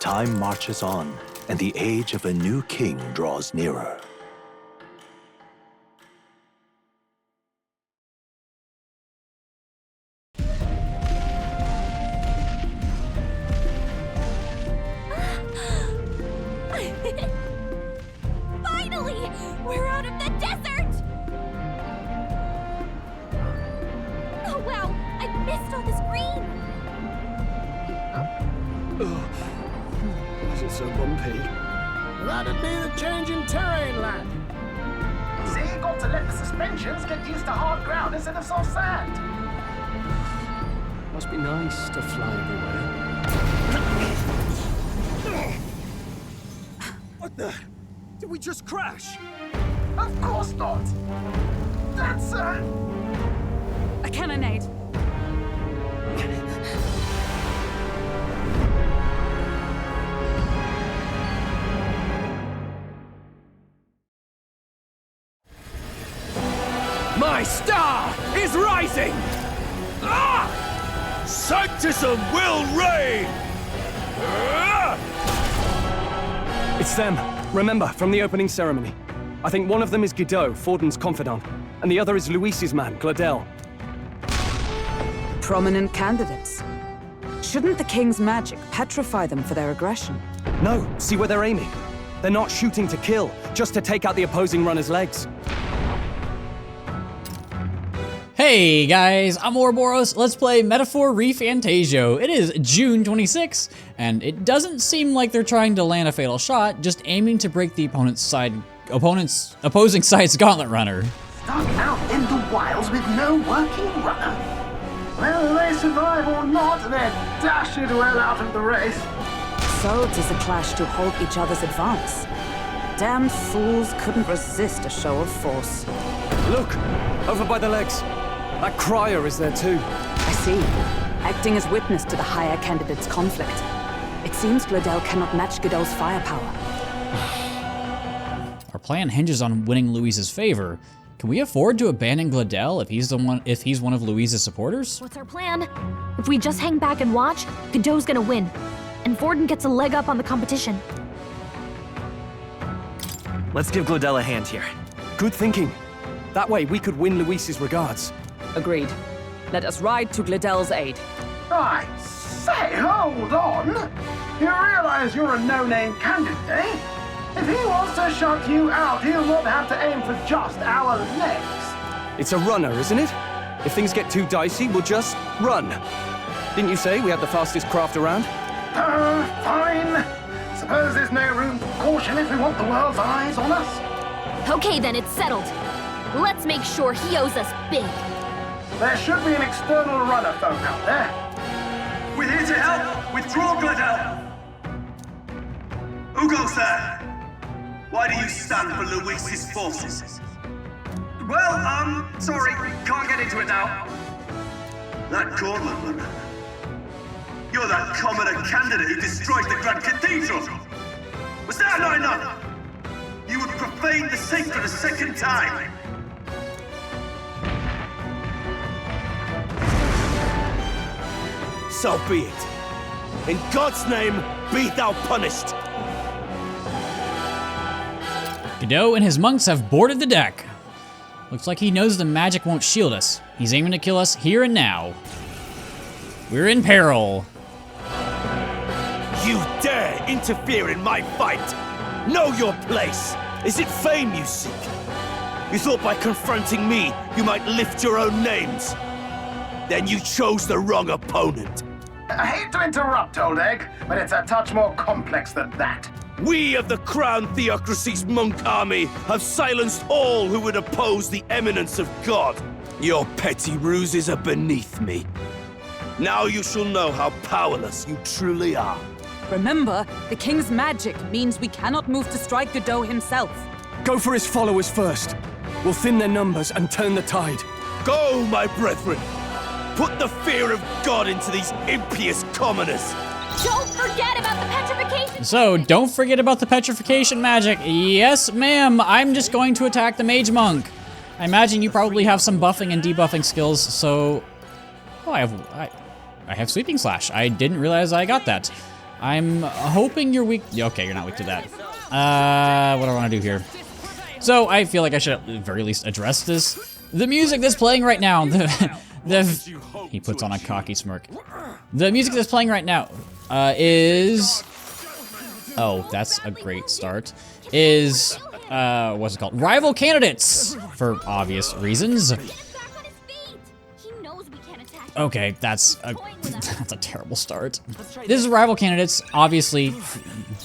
Time marches on, and the age of a new king draws nearer. Finally! We're out of the desert! Oh wow, I missed all this green! Why is it so bumpy? That'd be the change in terrain, lad. See, you got to let the suspensions get used to hard ground instead of soft sand. Must be nice to fly everywhere. What the? Did we just crash? Of course not. That's A cannonade. My star is rising! Ah! Sanctism will reign! Ah! It's them. Remember, from the opening ceremony. I think one of them is Godot, Forden's confidant, and the other is Luis's man, Gladel. Prominent candidates. Shouldn't the king's magic petrify them for their aggression? No, see where they're aiming. They're not shooting to kill, just to take out the opposing runner's legs. Hey guys, I'm Ouroboros. Let's play Metaphor ReFantazio. It is June 26th, and it doesn't seem like they're trying to land a fatal shot, just aiming to break the opposing side's gauntlet runner. stuck out in the wilds with no working runner. Whether they survive or not, they're dashed well out of the race. So 'tis a clash to halt each other's advance. Damned fools couldn't resist a show of force. Look, over by the legs. That crier is there too. I see. Acting as witness to the higher candidate's conflict. It seems Gladel cannot match Godot's firepower. Our plan hinges on winning Louise's favor. Can we afford to abandon Gladel if he's one of Louise's supporters? What's our plan? If we just hang back and watch, Godot's gonna win. And Forden gets a leg up on the competition. Let's give Gladel a hand here. Good thinking. That way we could win Luis's regards. Agreed. Let us ride to Gladel's aid. I say, hold on. You realize you're a no-name candidate, eh? If he wants to shut you out, he'll not have to aim for just our legs. It's a runner, isn't it? If things get too dicey, we'll just run. Didn't you say we had the fastest craft around? Fine. Suppose there's no room for caution if we want the world's eyes on us. Okay then, it's settled. Let's make sure he owes us big. There should be an external runner folk out there. We're here to help! Withdraw, Gladel! Who goes there? Why do you stand for Luis's forces? Well, sorry, can't get into it now. That Cornland runner. You're that commoner candidate who destroyed the Grand Cathedral! Was that not enough? You would profane the sacred a second time! So be it. In God's name, be thou punished. Godot and his monks have boarded the deck. Looks like he knows the magic won't shield us. He's aiming to kill us here and now. We're in peril. You dare interfere in my fight! Know your place! Is it fame you seek? You thought by confronting me, you might lift your own names. Then you chose the wrong opponent. I hate to interrupt, old egg, but it's a touch more complex than that. We of the Crown Theocracy's monk army have silenced all who would oppose the eminence of God. Your petty ruses are beneath me. Now you shall know how powerless you truly are. Remember, the king's magic means we cannot move to strike Godot himself. Go for his followers first. We'll thin their numbers and turn the tide. Go, my brethren! Put the fear of God into these impious commoners! Don't forget about the petrification! So, don't forget about the petrification magic. Yes, ma'am, I'm just going to attack the mage monk. I imagine you probably have some buffing and debuffing skills, so... Oh, I have Sweeping Slash. I didn't realize I got that. I'm hoping you're weak. Okay, you're not weak to that. What do I want to do here? So I feel like I should at the very least address this. The music that's playing right now, he puts on a cocky smirk. The music that's playing right now is, oh, that's a great start, is, what's it called? Rival Candidates, for obvious reasons. Okay, that's a terrible start. This is Rival Candidates, obviously,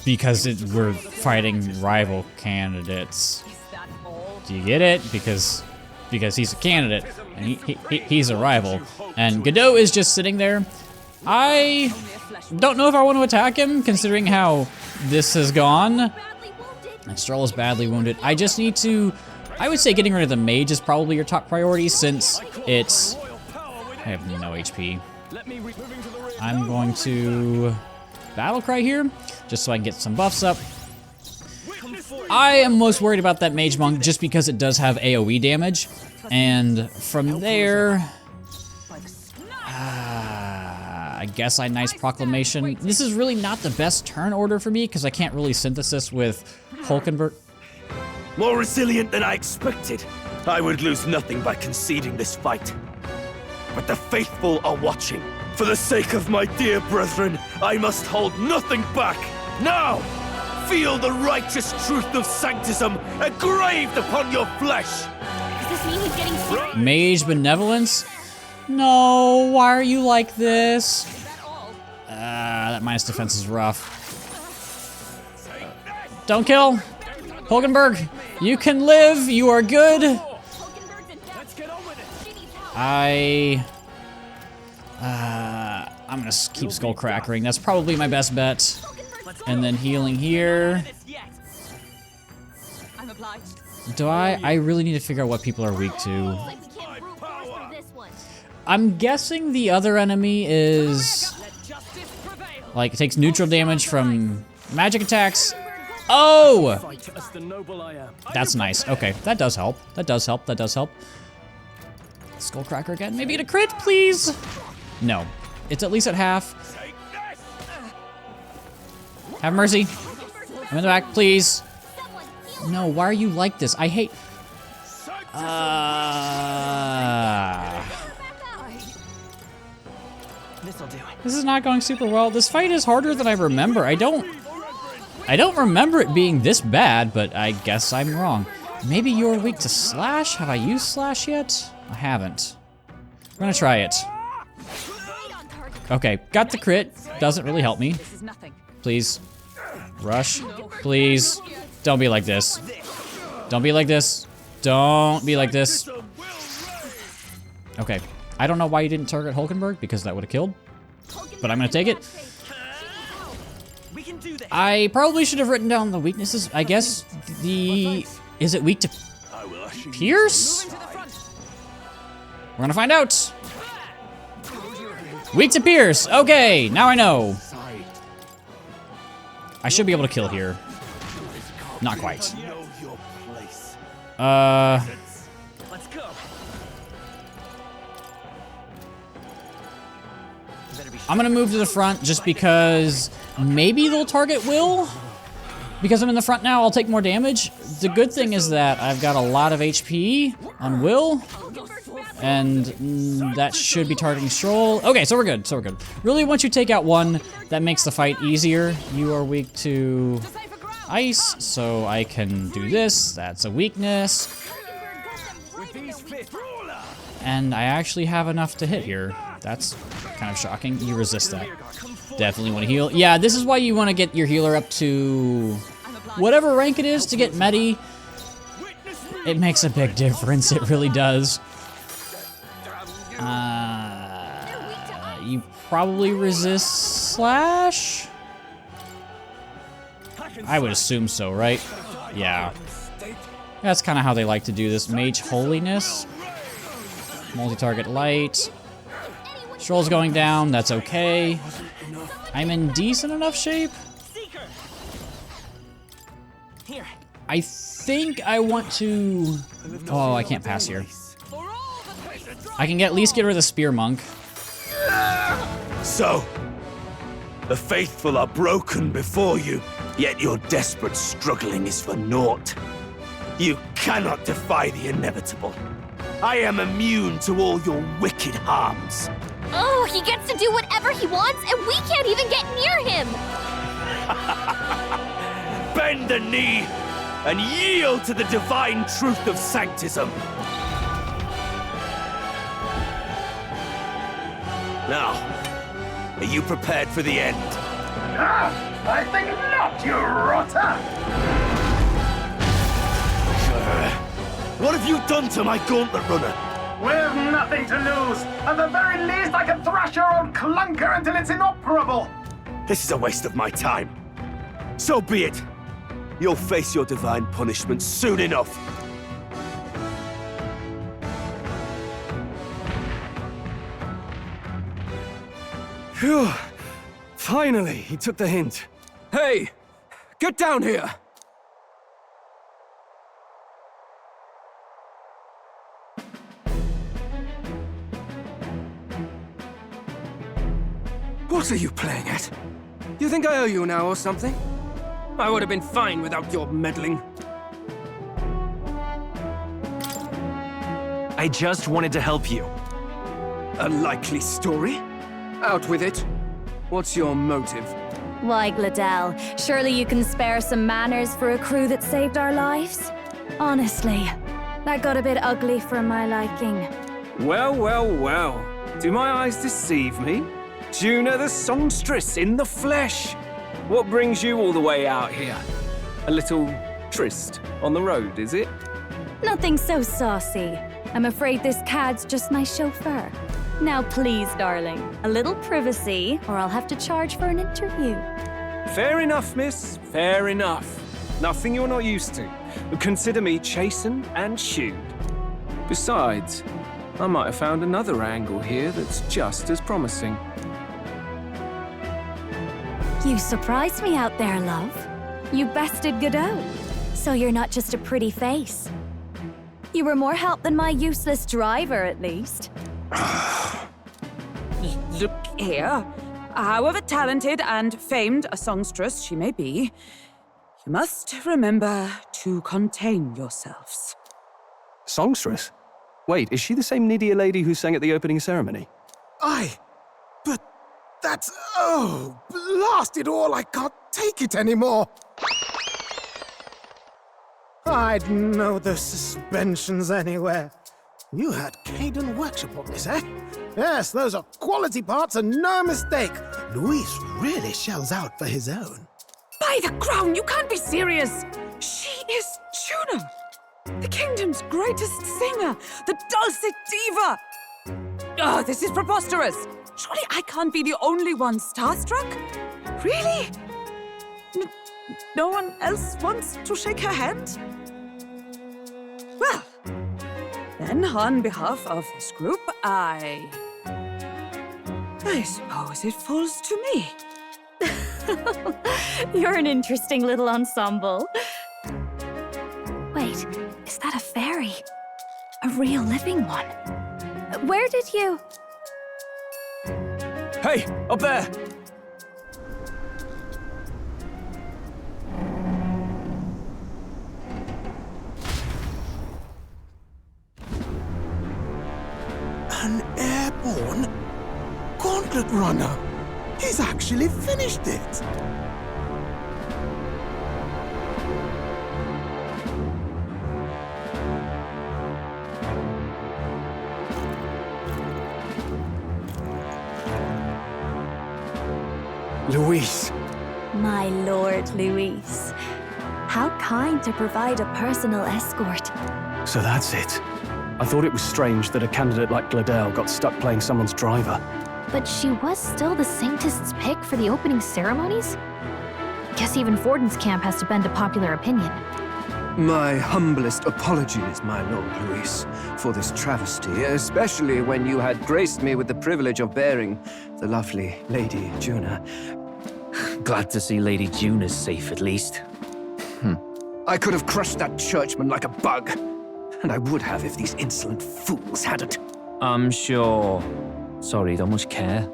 because we're fighting rival candidates. Do you get it? Because he's a candidate, and he's a rival. And Godot is just sitting there. I don't know if I want to attack him, considering how this has gone. And Stroll is badly wounded. I just need to... I would say getting rid of the mage is probably your top priority, since it's... I have no HP. I'm going to battle cry here, just so I can get some buffs up. I am most worried about that mage monk just because it does have AoE damage, and from there, I guess I nice proclamation. This is really not the best turn order for me because I can't really synthesis with Hulkenberg. More resilient than I expected. I would lose nothing by conceding this fight. But the faithful are watching. For the sake of my dear brethren, I must hold nothing back. Now, feel the righteous truth of sanctism engraved upon your flesh. Does this mean he's getting serious? Mage benevolence? No, why are you like this? That minus defense is rough. Don't kill. Hulkenberg, you can live, you are good. I'm gonna keep skull crackering. That's probably my best bet. And then healing here. Do I really need to figure out what people are weak to. I'm guessing the other enemy is like it takes neutral damage from magic attacks. Oh! That's nice. Okay, that does help. That does help. That does help. Skullcracker again. Maybe get a crit, please. No, it's at least at half. Have mercy. I'm in the back, please. No, why are you like this? I hate. This is not going super well. This fight is harder than I remember. I don't remember it being this bad, but I guess I'm wrong. Maybe you're weak to slash? Have I used slash yet? I haven't. We're gonna try it. Okay, got the crit. Doesn't really help me. Please. Rush. Please. Don't be like this. Don't be like this. Don't be like this. Okay. I don't know why you didn't target Hulkenberg, because that would have killed. But I'm gonna take it. I probably should have written down the weaknesses. I guess the... Is it weak to Pierce? We're gonna find out. Weak to Pierce. Okay, now I know. I should be able to kill here. Not quite. I'm gonna move to the front just because maybe they'll target Will. Because I'm in the front now, I'll take more damage. The good thing is that I've got a lot of HP on Will. And that should be targeting Stroll. Okay, so we're good, so we're good. Really, once you take out one, that makes the fight easier. You are weak to ice, so I can do this. That's a weakness. And I actually have enough to hit here. That's kind of shocking. You resist that. Definitely want to heal. Yeah, this is why you want to get your healer up to whatever rank it is to get Medi. It makes a big difference. It really does. You probably resist slash? I would assume so, right? Yeah. That's kind of how they like to do this. Mage Holiness. Multi-target light. Stroll's going down. That's okay. I'm in decent enough shape. I think I want to... Oh, I can't pass here. I can at least get rid of the Spear Monk. So, The faithful are broken before you, yet your desperate struggling is for naught. You cannot defy the inevitable. I am immune to all your wicked harms. Oh, he gets to do whatever he wants, and we can't even get near him! Bend the knee and yield to the divine truth of sanctism. Now, are you prepared for the end? I think not, you rotter! What have you done to my gauntlet runner? We've nothing to lose. At the very least, I can thrash your old clunker until it's inoperable. This is a waste of my time. So be it. You'll face your divine punishment soon enough. Phew. Finally, he took the hint. Hey! Get down here! What are you playing at? You think I owe you now or something? I would have been fine without your meddling. I just wanted to help you. A likely story? Out with it. What's your motive? Why, Gladell, surely you can spare some manners for a crew that saved our lives? Honestly, that got a bit ugly for my liking. Well, well, well. Do my eyes deceive me? Juna the songstress in the flesh. What brings you all the way out here? A little tryst on the road, is it? Nothing so saucy. I'm afraid this cad's just my chauffeur. Now please, darling, a little privacy, or I'll have to charge for an interview. Fair enough, miss. Fair enough. Nothing you're not used to. But consider me chastened and shooed. Besides, I might have found another angle here that's just as promising. You surprised me out there, love. You bested Godot. So you're not just a pretty face. You were more help than my useless driver, at least. Look here. However talented and famed a songstress she may be, you must remember to contain yourselves. Songstress? Wait, is she the same Nidia lady who sang at the opening ceremony? Aye, but that's... oh, blast it all, I can't take it anymore. I'd know the suspensions anywhere. You had Caden workshop on this, eh? Yes, those are quality parts and no mistake. Luis really shells out for his own. By the crown, you can't be serious! She is Juna, the kingdom's greatest singer, the dulcet diva! Oh, this is preposterous! Surely I can't be the only one starstruck? Really? No one else wants to shake her hand? Well, then on behalf of this group, I suppose it falls to me. You're an interesting little ensemble. Wait, is that a fairy? A real living one? Where did you... Hey, up there! An airborne gauntlet runner. He's actually finished it. Luis. My lord, Luis. How kind to provide a personal escort. So that's it. I thought it was strange that a candidate like Gladell got stuck playing someone's driver. But she was still the saintest's pick for the opening ceremonies? Guess even Forden's camp has to bend to popular opinion. My humblest apologies, my Lord Luis, for this travesty, especially when you had graced me with the privilege of bearing the lovely Lady Juna. Glad to see Lady Juna's safe, at least. I could have crushed that churchman like a bug, and I would have if these insolent fools hadn't. I'm sure. Sorry, don't much care.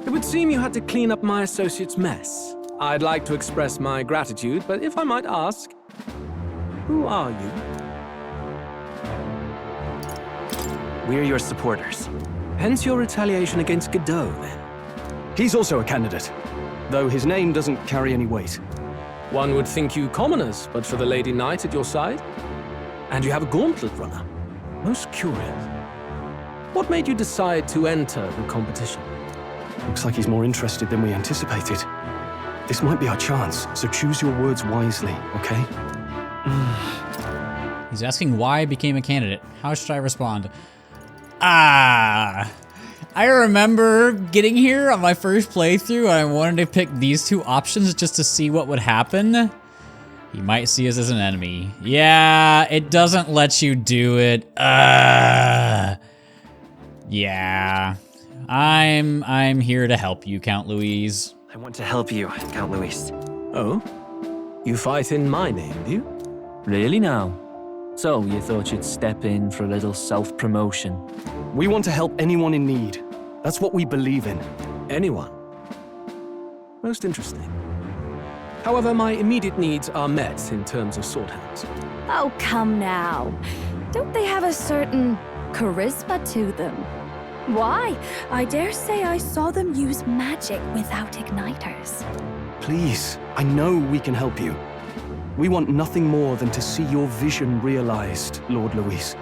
It would seem you had to clean up my associate's mess. I'd like to express my gratitude, but if I might ask, who are you? We're your supporters. Hence your retaliation against Godot, then. He's also a candidate, though his name doesn't carry any weight. One would think you commoners, but for the Lady Knight at your side. And you have a gauntlet runner. Most curious. What made you decide to enter the competition? Looks like he's more interested than we anticipated. This might be our chance, so choose your words wisely, okay? He's asking why I became a candidate. How should I respond? I remember getting here on my first playthrough and I wanted to pick these two options just to see what would happen. He might see us as an enemy. Yeah, it doesn't let you do it. Yeah. I'm here to help you, Count Louise. I want to help you, Count Louise. Oh? You fight in my name, do you? Really now? So, you thought you'd step in for a little self-promotion? We want to help anyone in need. That's what we believe in. Anyone? Most interesting. However, my immediate needs are met in terms of sword hands. Oh, come now. Don't they have a certain charisma to them? Why? I dare say I saw them use magic without igniters. Please, I know we can help you. We want nothing more than to see your vision realized, Lord Louis.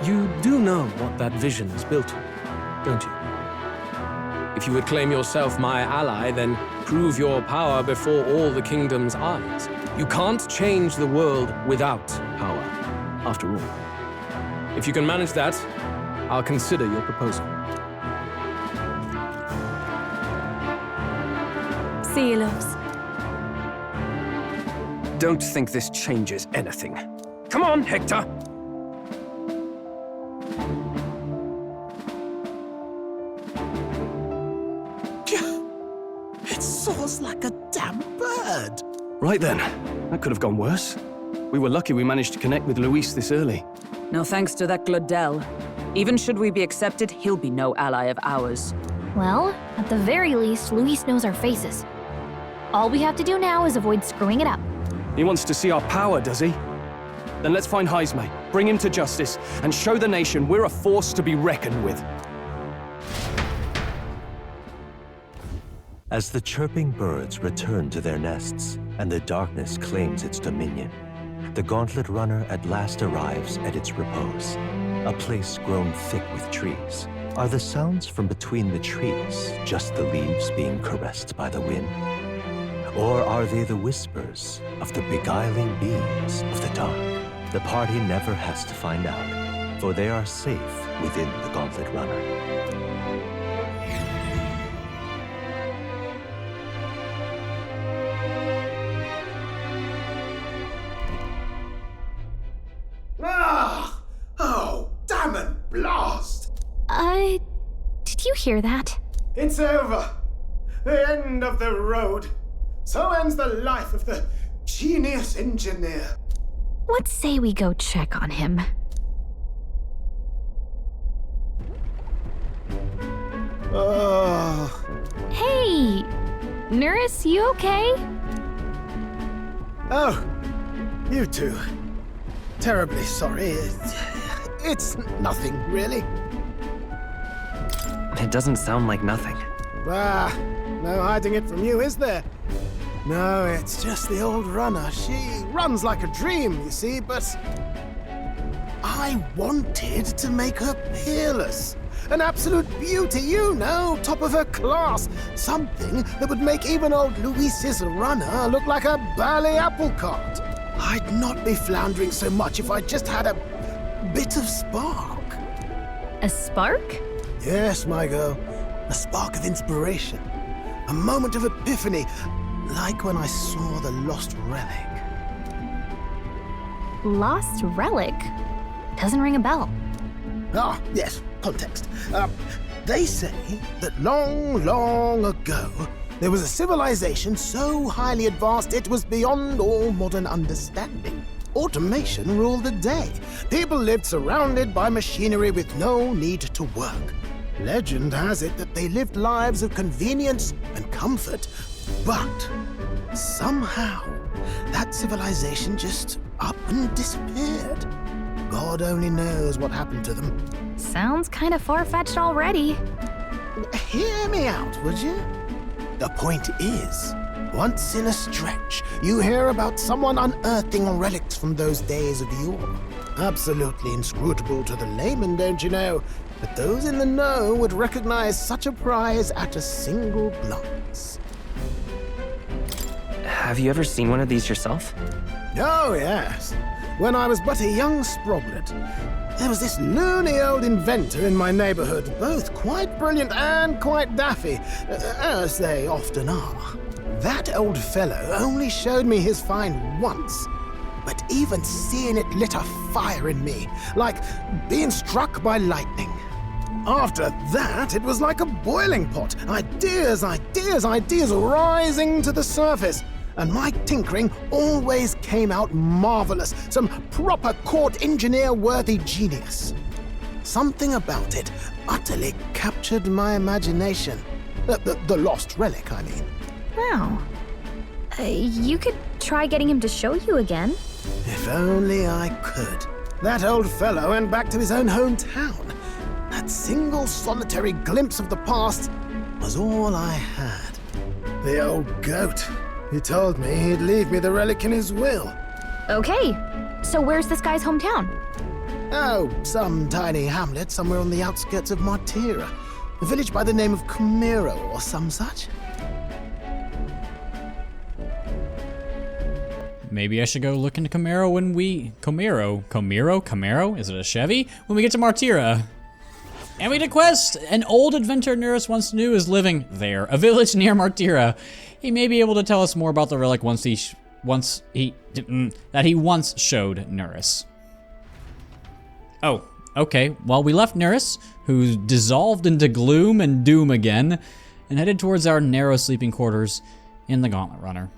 You do know what that vision is built on, don't you? If you would claim yourself my ally, then prove your power before all the kingdom's eyes. You can't change the world without power, after all. If you can manage that, I'll consider your proposal. See you, loves. Don't think this changes anything. Come on, Hector! It soars like a damn bird. Right then, that could have gone worse. We were lucky we managed to connect with Luis this early. No thanks to that Glodell. Even should we be accepted, he'll be no ally of ours. Well, at the very least, Luis knows our faces. All we have to do now is avoid screwing it up. He wants to see our power, does he? Then let's find Heisme, bring him to justice, and show the nation we're a force to be reckoned with. As the chirping birds return to their nests and the darkness claims its dominion, the Gauntlet Runner at last arrives at its repose, a place grown thick with trees. Are the sounds from between the trees just the leaves being caressed by the wind? Or are they the whispers of the beguiling beams of the dark? The party never has to find out, for they are safe within the Gauntlet Runner. Oh, damn and blast! Did you hear that? It's over. The end of the road. So ends the life of the genius engineer. Let's say we go check on him. Oh. Hey! Nurse, you okay? Oh, you two. Terribly sorry. It's nothing, really. It doesn't sound like nothing. No hiding it from you, is there? No, it's just the old runner. She runs like a dream, you see, but I wanted to make her peerless. An absolute beauty, you know, top of her class. Something that would make even old Luis's runner look like a burly apple cart. I'd not be floundering so much if I just had a bit of spark. A spark? Yes, my girl. A spark of inspiration. A moment of epiphany, like when I saw the Lost Relic. Lost Relic? Doesn't ring a bell. Ah, yes, context. They say that long, long ago, there was a civilization so highly advanced it was beyond all modern understanding. Automation ruled the day. People lived surrounded by machinery with no need to work. Legend has it that they lived lives of convenience and comfort, but somehow that civilization just up and disappeared. God only knows what happened to them. Sounds kind of far-fetched already. Hear me out, would you? The point is, once in a stretch, you hear about someone unearthing relics from those days of yore. Absolutely inscrutable to the layman, don't you know? But those in the know would recognize such a prize at a single glance. Have you ever seen one of these yourself? Oh, yes. When I was but a young sproglet, there was this loony old inventor in my neighborhood, both quite brilliant and quite daffy, as they often are. That old fellow only showed me his find once, but even seeing it lit a fire in me, like being struck by lightning. After that, it was like a boiling pot. Ideas rising to the surface. And my tinkering always came out marvelous. Some proper court engineer-worthy genius. Something about it utterly captured my imagination. The lost relic, I mean. Wow. You could try getting him to show you again. If only I could. That old fellow went back to his own hometown. That single solitary glimpse of the past was all I had. The old goat. He told me he'd leave me the relic in his will. Okay, so where's this guy's hometown? Oh, some tiny hamlet somewhere on the outskirts of Martira. A village by the name of Camiro or some such. Maybe I should go look into Camaro when we... Camaro? Is it a Chevy? When we get to Martira. And we did quest! An old adventurer Nurse once knew is living there, a village near Martira. He may be able to tell us more about the relic that he once showed Nurse. Oh, okay. Well, we left Nurse, who dissolved into gloom and doom again, and headed towards our narrow sleeping quarters in the Gauntlet Runner.